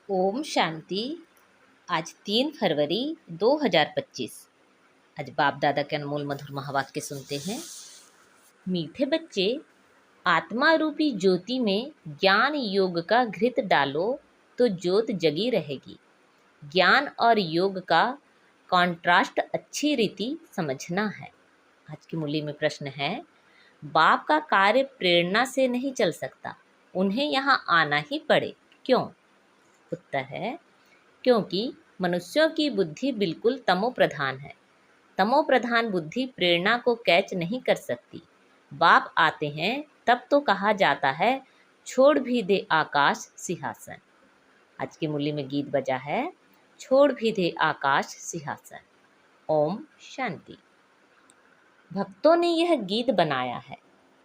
ओम शांति। आज 3 फरवरी 2025। आज बाप दादा के अनमोल मधुर महावाक्य सुनते हैं। मीठे बच्चे, आत्मा रूपी ज्योति में ज्ञान योग का घृत डालो तो ज्योत जगी रहेगी। ज्ञान और योग का कॉन्ट्रास्ट अच्छी रीति समझना है। आज की मूली में प्रश्न है, बाप का कार्य प्रेरणा से नहीं चल सकता, उन्हें यहाँ आना ही पड़े, क्यों? उत्तर है, क्योंकि मनुष्यों की बुद्धि बिल्कुल तमो प्रधान है। तमो प्रधान बुद्धि प्रेरणा को कैच नहीं कर सकती। बाप आते हैं तब तो कहा जाता है, छोड़ भी दे आकाश सिंहासन। आज की मूली में गीत बजा है, छोड़ भी दे आकाश सिंहासन। ओम शांति। भक्तों ने यह गीत बनाया है।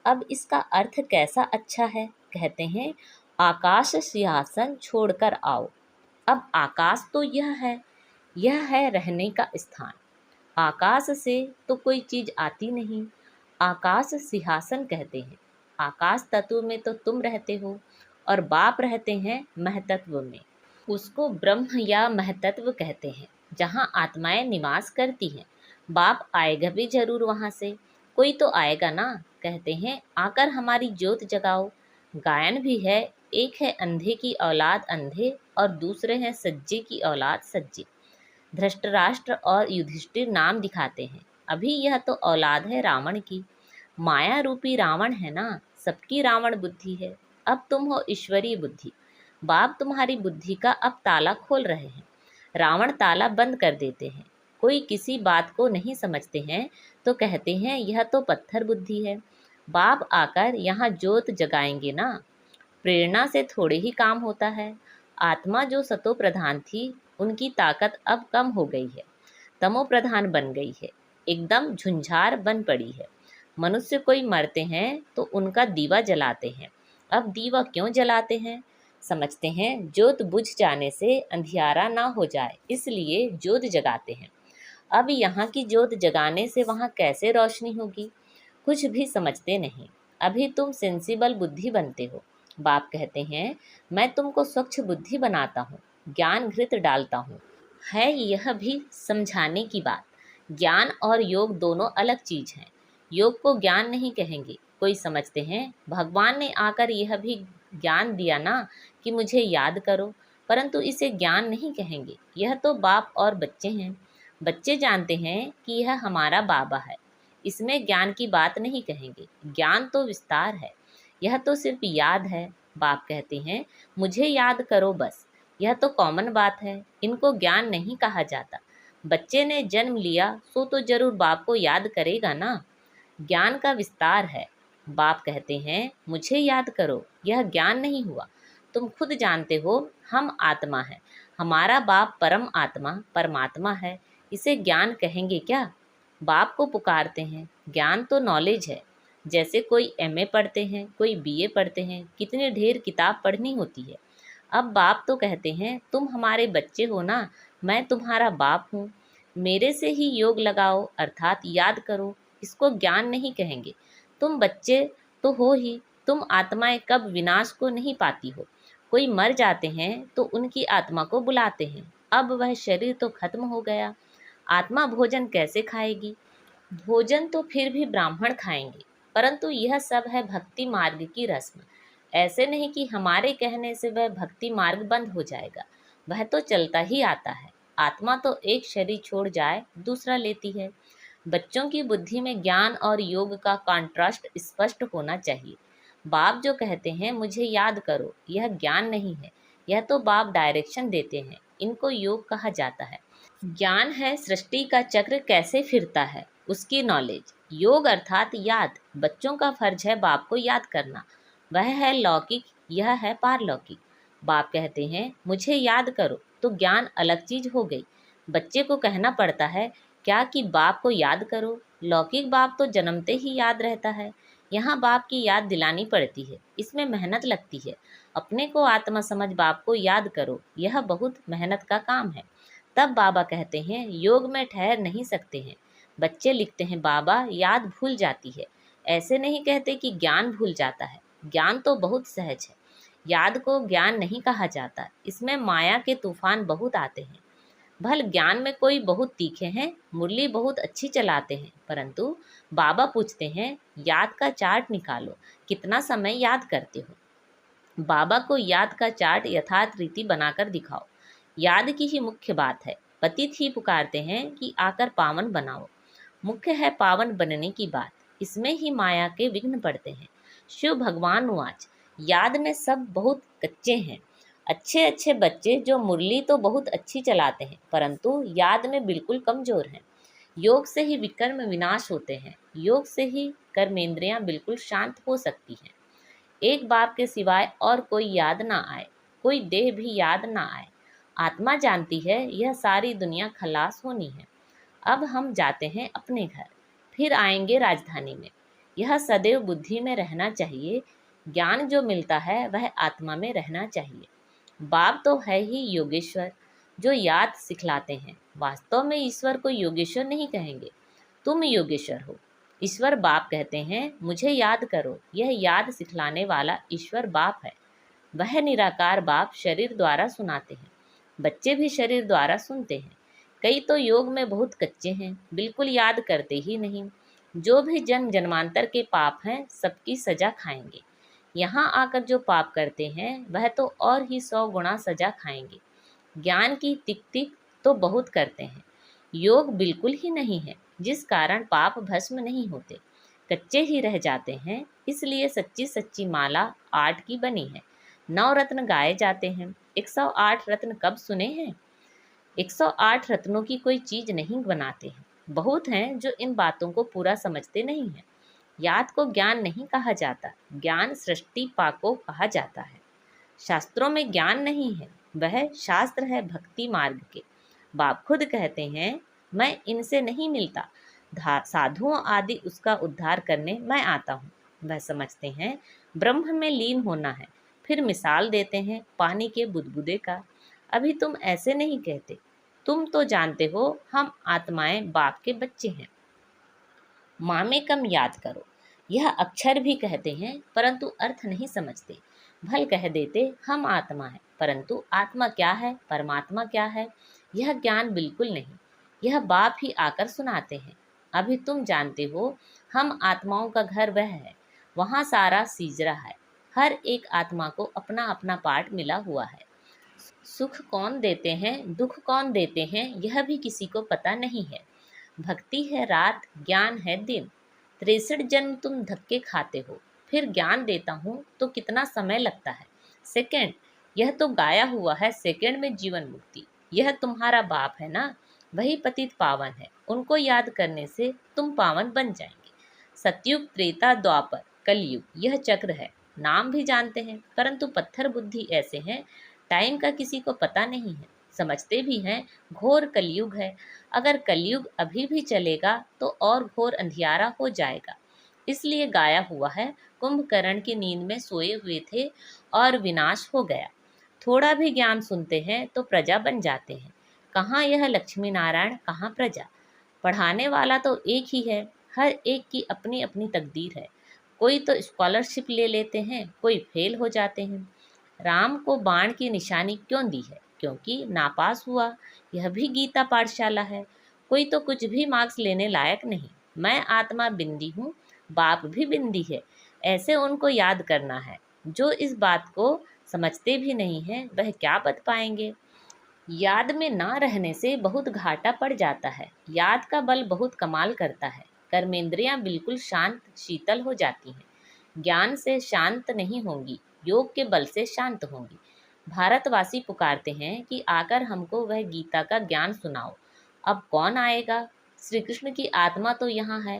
अब इसका अर्थ कैसा अच्छा है। कहते हैं, आकाश सिंहासन छोड़कर आओ। अब आकाश तो यह है रहने का स्थान। आकाश से तो कोई चीज आती नहीं। आकाश सिंहासन कहते हैं। आकाश तत्व में तो तुम रहते हो और बाप रहते हैं महतत्व में। उसको ब्रह्म या महतत्व कहते हैं, जहाँ आत्माएं निवास करती हैं। बाप आएगा भी जरूर वहाँ से, कोई तो आएगा ना। कहते हैं, आकर हमारी ज्योत जगाओ। गायन भी है, एक है अंधे की औलाद अंधे और दूसरे हैं सज्जे की औलाद सज्जे। धृतराष्ट्र और युधिष्ठिर नाम दिखाते हैं। अभी यह तो औलाद है रावण की। माया रूपी रावण है ना, सबकी रावण बुद्धि है। अब तुम हो ईश्वरीय बुद्धि। बाप तुम्हारी बुद्धि का अब ताला खोल रहे हैं। रावण ताला बंद कर देते हैं। कोई किसी बात को नहीं समझते हैं तो कहते हैं, यह तो पत्थर बुद्धि है। बाप आकर यहाँ ज्योत जगाएंगे ना। प्रेरणा से थोड़े ही काम होता है। आत्मा जो सतो प्रधान थी, उनकी ताकत अब कम हो गई है, तमो प्रधान बन गई है, एकदम झुंझार बन पड़ी है। मनुष्य कोई मरते हैं तो उनका दीवा जलाते हैं। अब दीवा क्यों जलाते हैं? समझते हैं ज्योत बुझ जाने से अंधियारा ना हो जाए, इसलिए ज्योत जगाते हैं। अब यहाँ की ज्योत जगाने से वहाँ कैसे रोशनी होगी? कुछ भी समझते नहीं। अभी तुम सेंसिबल बुद्धि बनते हो। बाप कहते हैं, मैं तुमको स्वच्छ बुद्धि बनाता हूँ, ज्ञान घृत डालता हूँ। है यह भी समझाने की बात। ज्ञान और योग दोनों अलग चीज हैं। योग को ज्ञान नहीं कहेंगे। कोई समझते हैं भगवान ने आकर यह भी ज्ञान दिया ना कि मुझे याद करो, परंतु इसे ज्ञान नहीं कहेंगे। यह तो बाप और बच्चे हैं। बच्चे जानते हैं कि यह हमारा बाबा है, इसमें ज्ञान की बात नहीं कहेंगे। ज्ञान तो विस्तार है, यह तो सिर्फ याद है। बाप कहते हैं, मुझे याद करो बस। यह तो कॉमन बात है, इनको ज्ञान नहीं कहा जाता। बच्चे ने जन्म लिया सो तो जरूर बाप को याद करेगा ना। ज्ञान का विस्तार है। बाप कहते हैं, मुझे याद करो, यह ज्ञान नहीं हुआ। तुम खुद जानते हो हम आत्मा है, हमारा बाप परम आत्मा परमात्मा है, इसे ज्ञान कहेंगे क्या? बाप को पुकारते हैं। ज्ञान तो नॉलेज है। जैसे कोई एमए पढ़ते हैं, कोई बीए पढ़ते हैं, कितनी ढेर किताब पढ़नी होती है। अब बाप तो कहते हैं, तुम हमारे बच्चे हो ना, मैं तुम्हारा बाप हूँ। मेरे से ही योग लगाओ, अर्थात याद करो। इसको ज्ञान नहीं कहेंगे। तुम बच्चे तो हो ही, तुम आत्माएं कब विनाश को नहीं पाती हो। कोई मर जाते हैं तो उनकी आत्मा को बुलाते हैं। अब वह शरीर तो खत्म हो गया, आत्मा भोजन कैसे खाएगी? भोजन तो फिर भी ब्राह्मण खाएंगे, परंतु यह सब है भक्ति मार्ग की रस्म। ऐसे नहीं कि हमारे कहने से वह भक्ति मार्ग बंद हो जाएगा, वह तो चलता ही आता है। आत्मा तो एक शरीर छोड़ जाए दूसरा लेती है। बच्चों की बुद्धि में ज्ञान और योग का कॉन्ट्रास्ट स्पष्ट होना चाहिए। बाप जो कहते हैं मुझे याद करो, यह ज्ञान नहीं है, यह तो बाप डायरेक्शन देते हैं। इनको योग कहा जाता है। ज्ञान है सृष्टि का चक्र कैसे फिरता है, उसकी नॉलेज। योग अर्थात याद। बच्चों का फर्ज है बाप को याद करना। वह है लौकिक, यह है पारलौकिक। बाप कहते हैं मुझे याद करो, तो ज्ञान अलग चीज हो गई। बच्चे को कहना पड़ता है क्या कि बाप को याद करो। लौकिक बाप तो जन्मते ही याद रहता है। यहाँ बाप की याद दिलानी पड़ती है, इसमें मेहनत लगती है। अपने को आत्मा समझ बाप को याद करो, यह बहुत मेहनत का काम है। तब बाबा कहते हैं योग में ठहर नहीं सकते हैं। बच्चे लिखते हैं बाबा याद भूल जाती है। ऐसे नहीं कहते कि ज्ञान भूल जाता है। ज्ञान तो बहुत सहज है। याद को ज्ञान नहीं कहा जाता, इसमें माया के तूफान बहुत आते हैं। भल ज्ञान में कोई बहुत तीखे हैं, मुरली बहुत अच्छी चलाते हैं, परंतु बाबा पूछते हैं याद का चार्ट निकालो, कितना समय याद करते हो। बाबा को याद का चार्ट यथार्थ रीति बनाकर दिखाओ। याद की ही मुख्य बात है। पतित ही पुकारते हैं कि आकर पावन बनाओ। मुख्य है पावन बनने की बात, इसमें ही माया के विघ्न पड़ते हैं। शिव भगवान वाच, याद में सब बहुत कच्चे हैं। अच्छे अच्छे बच्चे जो मुरली तो बहुत अच्छी चलाते हैं, परंतु याद में बिल्कुल कमजोर हैं। योग से ही विकर्म विनाश होते हैं। योग से ही कर्मेंद्रियां बिल्कुल शांत हो सकती हैं। एक बाप के सिवाय और कोई याद ना आए, कोई देह भी याद ना आए। आत्मा जानती है यह सारी दुनिया खलास होनी है। अब हम जाते हैं अपने घर, फिर आएंगे राजधानी में। यह सदैव बुद्धि में रहना चाहिए। ज्ञान जो मिलता है वह आत्मा में रहना चाहिए। बाप तो है ही योगेश्वर, जो याद सिखलाते हैं। वास्तव में ईश्वर को योगेश्वर नहीं कहेंगे, तुम योगेश्वर हो। ईश्वर बाप कहते हैं मुझे याद करो। यह याद सिखलाने वाला ईश्वर बाप है। वह निराकार बाप शरीर द्वारा सुनाते हैं। बच्चे भी शरीर द्वारा सुनते हैं। कई तो योग में बहुत कच्चे हैं, बिल्कुल याद करते ही नहीं। जो भी जन्म जन्मांतर के पाप हैं सबकी सजा खाएंगे। यहाँ आकर जो पाप करते हैं वह तो और ही 100 गुना सजा खाएंगे। ज्ञान की तिक तिक तो बहुत करते हैं, योग बिल्कुल ही नहीं है, जिस कारण पाप भस्म नहीं होते, कच्चे ही रह जाते हैं। इसलिए सच्ची सच्ची माला 8 की बनी है। 9 रत्न गाए जाते हैं। 108 रत्न कब सुने हैं? 108 रत्नों की कोई चीज नहीं बनाते हैं। बहुत हैं जो इन बातों को पूरा समझते नहीं हैं। याद को ज्ञान नहीं कहा जाता, ज्ञान सृष्टि पाको कहा जाता है। शास्त्रों में ज्ञान नहीं है, वह शास्त्र है भक्ति मार्ग के। बाप खुद कहते हैं मैं इनसे नहीं मिलता, साधुओं आदि उसका उद्धार करने मैं आता हूँ। वह समझते हैं ब्रह्म में लीन होना है, फिर मिसाल देते हैं पानी के बुदबुदे का। अभी तुम ऐसे नहीं कहते, तुम तो जानते हो हम आत्माएं बाप के बच्चे हैं। माँ में कम याद करो, यह अक्षर भी कहते हैं परंतु अर्थ नहीं समझते। भल कह देते हम आत्मा है, परंतु आत्मा क्या है, परमात्मा क्या है, यह ज्ञान बिल्कुल नहीं। यह बाप ही आकर सुनाते हैं। अभी तुम जानते हो हम आत्माओं का घर वह है, वहाँ सारा सीजरा है। हर एक आत्मा को अपना अपना पार्ट मिला हुआ है। सुख कौन देते हैं, दुख कौन देते हैं, यह भी किसी को पता नहीं है। भक्ति है रात, ज्ञान है दिन। 63 जन्म तुम धक्के खाते हो, फिर ज्ञान देता हूँ तो कितना समय लगता है? सेकंड। यह तो गाया हुआ है सेकंड में जीवन मुक्ति। यह तुम्हारा बाप है ना, वही पतित पावन है। उनको याद करने से तुम पावन बन जाएंगे। सतयुग, त्रेता, द्वापर, कलयुग, यह चक्र है। नाम भी जानते हैं परंतु पत्थर बुद्धि ऐसे हैं, टाइम का किसी को पता नहीं है। समझते भी हैं घोर कलयुग है। अगर कलयुग अभी भी चलेगा तो और घोर अंधियारा हो जाएगा। इसलिए गाया हुआ है कुंभकर्ण की नींद में सोए हुए थे और विनाश हो गया। थोड़ा भी ज्ञान सुनते हैं तो प्रजा बन जाते हैं। कहाँ यह लक्ष्मी नारायण, कहाँ प्रजा? पढ़ाने वाला तो एक ही है, हर एक की अपनी अपनी तकदीर है। कोई तो स्कॉलरशिप ले लेते हैं, कोई फेल हो जाते हैं। राम को बाण की निशानी क्यों दी है? क्योंकि नापास हुआ। यह भी गीता पाठशाला है। कोई तो कुछ भी मार्क्स लेने लायक नहीं। मैं आत्मा बिंदी हूँ, बाप भी बिंदी है, ऐसे उनको याद करना है। जो इस बात को समझते भी नहीं है वह क्या बत पाएंगे। याद में ना रहने से बहुत घाटा पड़ जाता है। याद का बल बहुत कमाल करता है। कर्मेंद्रियां बिल्कुल शांत शीतल हो जाती हैं। ज्ञान से शांत नहीं होंगी, योग के बल से शांत होंगी। भारतवासी पुकारते हैं कि आकर हमको वह गीता का ज्ञान सुनाओ। अब कौन आएगा? श्री कृष्ण की आत्मा तो यहाँ है।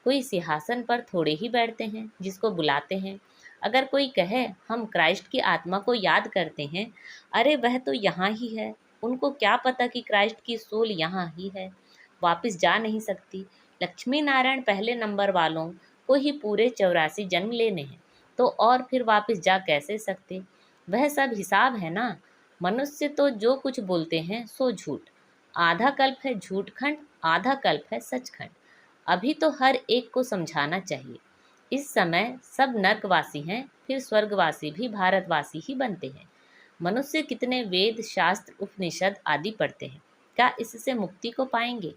कोई सिंहासन पर थोड़े ही बैठते हैं जिसको बुलाते हैं। अगर कोई कहे हम क्राइस्ट की आत्मा को याद करते हैं, अरे वह तो यहाँ ही है। उनको क्या पता कि क्राइस्ट की सोल यहाँ ही है, वापस जा नहीं सकती। लक्ष्मी नारायण पहले नंबर वालों को ही पूरे 84 जन्म लेने हैं, तो और फिर वापस जा कैसे सकते? वह सब हिसाब है ना। मनुष्य तो जो कुछ बोलते हैं सो झूठ। आधा कल्प है झूठ खंड, आधा कल्प है सचखंड। अभी तो हर एक को समझाना चाहिए। इस समय सब नर्कवासी हैं, फिर स्वर्गवासी भी भारतवासी ही बनते हैं। मनुष्य कितने वेद, शास्त्र, उपनिषद आदि पढ़ते हैं, क्या इससे मुक्ति को पाएंगे?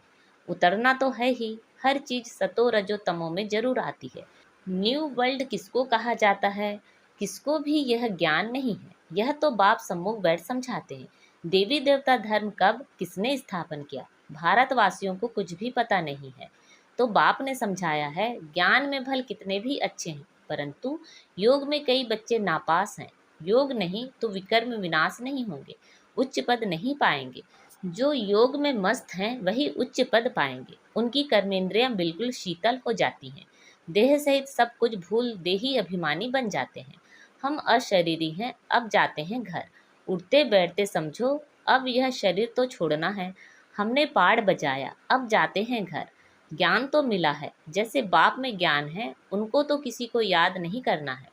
उतरना तो है ही। हर चीज सतो रजो तमो में जरूर आती है। न्यू वर्ल्ड किसको कहा जाता है, किसको भी यह ज्ञान नहीं है। यह तो बाप सम्मुख बैठ समझाते हैं। देवी देवता धर्म कब किसने स्थापन किया, भारतवासियों को कुछ भी पता नहीं है। तो बाप ने समझाया है, ज्ञान में भल कितने भी अच्छे हैं, परंतु योग में कई बच्चे नापास हैं। योग नहीं तो विकर्म विनाश नहीं होंगे, उच्च पद नहीं पाएंगे। जो योग में मस्त हैं वही उच्च पद पाएंगे। उनकी कर्मेंद्रियां बिल्कुल शीतल हो जाती हैं, देह सहित सब कुछ भूल देही अभिमानी बन जाते हैं। हम अशरीरी हैं, अब जाते हैं घर। उठते बैठते समझो, अब यह शरीर तो छोड़ना है। हमने पाड़ बजाया, अब जाते हैं घर। ज्ञान तो मिला है, जैसे बाप में ज्ञान है, उनको तो किसी को याद नहीं करना है।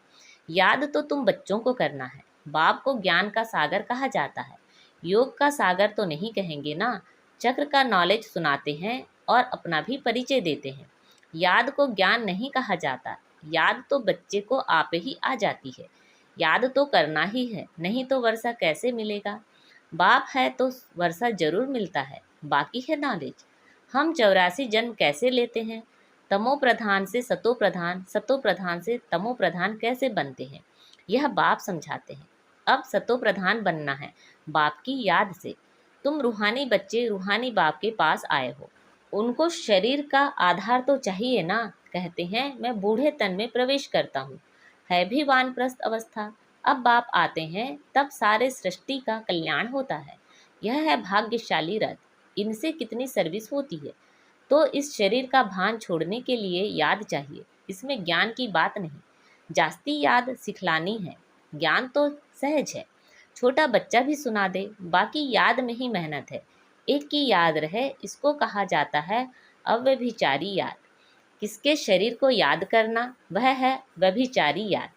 याद तो तुम बच्चों को करना है। बाप को ज्ञान का सागर कहा जाता है, योग का सागर तो नहीं कहेंगे ना। चक्र का नॉलेज सुनाते हैं और अपना भी परिचय देते हैं। याद को ज्ञान नहीं कहा जाता, याद तो बच्चे को आप ही आ जाती है। याद तो करना ही है, नहीं तो वर्षा कैसे मिलेगा। बाप है तो वर्षा जरूर मिलता है, बाकी है नॉलेज। हम 84 जन्म कैसे लेते हैं, तमो प्रधान से सतो प्रधान, सतो प्रधान से तमो प्रधान कैसे बनते हैं, यह बाप समझाते हैं। अब सतो प्रधान बनना है बाप की याद से। तुम रूहानी बच्चे रूहानी बाप के पास आए हो, उनको शरीर का आधार तो चाहिए ना। कहते हैं मैं बूढ़े तन में प्रवेश करता हूँ, है भी वानप्रस्थ अवस्था। अब बाप आते हैं तब सारे सृष्टि का कल्याण होता है। यह है भाग्यशाली रथ, इनसे कितनी सर्विस होती है। तो इस शरीर का भान छोड़ने के लिए याद चाहिए, इसमें ज्ञान की बात नहीं। जास्ती याद सिखलानी है, ज्ञान तो सहज है, छोटा बच्चा भी सुना दे, बाकी याद में ही मेहनत है। एक की याद रहे, इसको कहा जाता है अव्यभिचारी याद। किसके शरीर को याद करना, वह है व्यभिचारी याद।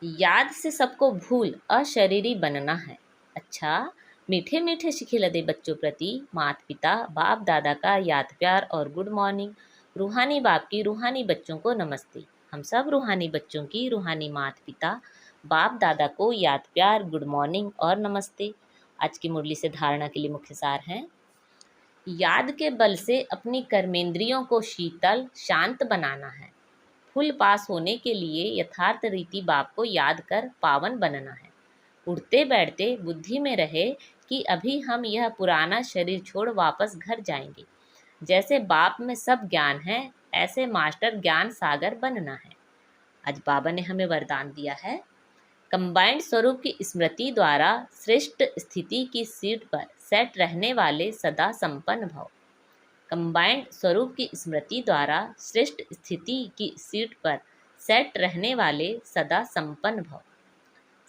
याद से सबको भूल अशरीरी बनना है। अच्छा, मीठे मीठे शिखिलदे बच्चों प्रति माता पिता बाप दादा का याद प्यार और गुड मॉर्निंग। रूहानी बाप की रूहानी बच्चों को नमस्ते। हम सब रूहानी बच्चों की रूहानी माता पिता बाप दादा को याद प्यार, गुड मॉर्निंग और नमस्ते। आज की मुरली से धारणा के लिए मुख्य सार हैं। याद के बल से अपनी कर्मेंद्रियों को शीतल शांत बनाना है। फुल पास होने के लिए यथार्थ रीति बाप को याद कर पावन बनना है। उठते बैठते बुद्धि में रहे कि अभी हम यह पुराना शरीर छोड़ वापस घर जाएंगे। जैसे बाप में सब ज्ञान है, ऐसे मास्टर ज्ञान सागर बनना है। आज बाबा ने हमें वरदान दिया है, कंबाइंड स्वरूप की स्मृति द्वारा श्रेष्ठ स्थिति की सीट पर सेट रहने वाले सदा संपन्न भव। कंबाइंड स्वरूप की स्मृति द्वारा श्रेष्ठ स्थिति की सीट पर सेट रहने वाले सदा संपन्न भव।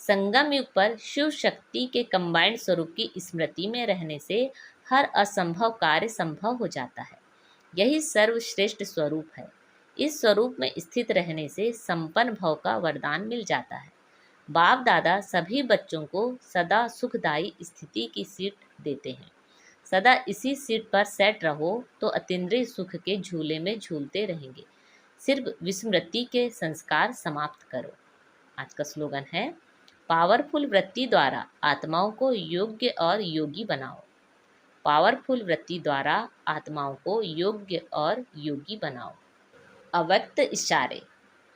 संगम युग पर शिव शक्ति के कंबाइंड स्वरूप की स्मृति में रहने से हर असंभव कार्य संभव हो जाता है। यही सर्वश्रेष्ठ स्वरूप है। इस स्वरूप में स्थित रहने से संपन्न भव का वरदान मिल जाता है। बाप दादा सभी बच्चों को सदा सुखदायी स्थिति की सीट देते हैं। सदा इसी सीट पर सेट रहो तो अतीन्द्रिय सुख के झूले में झूलते रहेंगे। सिर्फ विस्मृति के संस्कार समाप्त करो। आज का स्लोगन है, पावरफुल वृत्ति द्वारा आत्माओं को योग्य और योगी बनाओ। पावरफुल वृत्ति द्वारा आत्माओं को योग्य और योगी बनाओ। अव्यक्त इशारे,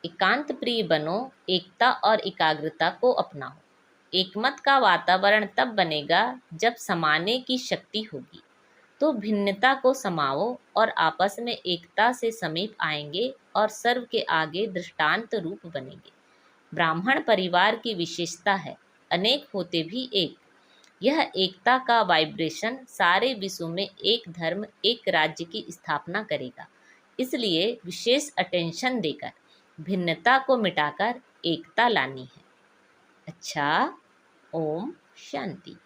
एकांत प्रिय बनो, एकता और एकाग्रता को अपनाओ। एकमत का वातावरण तब बनेगा जब समाने की शक्ति होगी। तो भिन्नता को समाओ और आपस में एकता से समीप आएंगे और सर्व के आगे दृष्टांत रूप बनेंगे। ब्राह्मण परिवार की विशेषता है, अनेक होते भी एक। यह एकता का वाइब्रेशन सारे विश्व में एक धर्म एक राज्य की स्थापना करेगा। इसलिए विशेष अटेंशन देकर भिन्नता को मिटाकर एकता लानी है। अच्छा, ओम शांति।